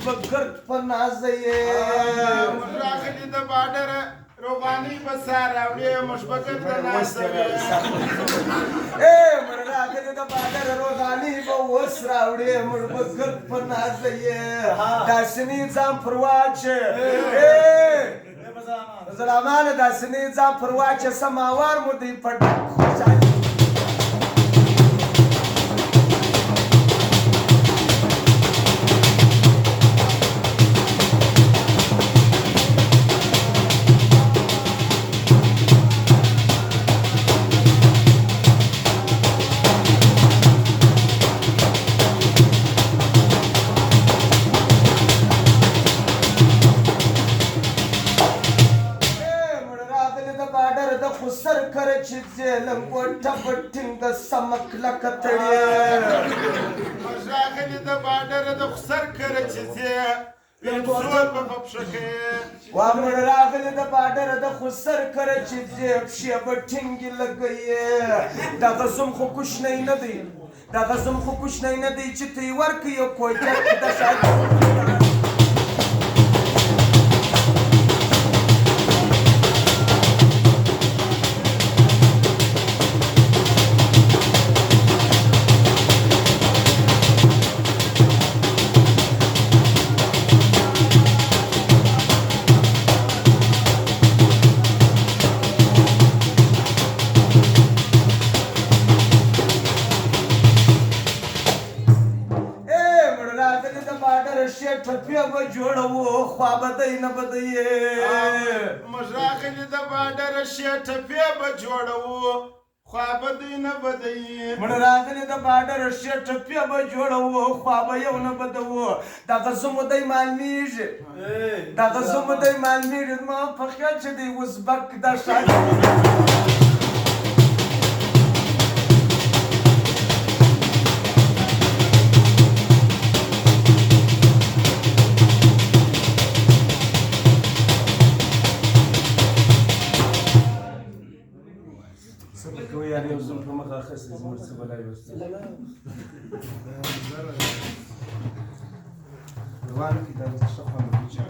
بگرد پنازیه راغلی د بارډر روغاني بسار راوړې مشبکر د نازوي مړ راغلی د بادر روغاني به وس راوړې مړ بگرد پنازیه داسې ځان پر واچه زلامانه داسې ځان پر واچه سماوار مو دی پټ خسر کر چې زلم کوټه پټینګ د سمک لکتړې راغلی د بارډر د خسر کر چې زلم په پښکه وا مړ راغلی د بارډر د خسر کر چې زلم شی پټینګ لګي دا غزم خو کوش نه دی دا غزم خو کوش نه دی چې تی ورک یو کوټه د شاده ټپیا به جوړو خوا بدای نه بدایې مراغلی د بارډر شي ټپیا به جوړو خوا بدای نه بدایې مړ راغلی د بارډر شي ټپیا به جوړو خوا به یو نه بدو دا غزم دای معلومیږي دا غزم دای معلومیږي ما په خیال چې دی وزبک دا شاده کوي یاري اوس په مخه خسته زموږ څه بلای وسته روان کی دا څه خبره چې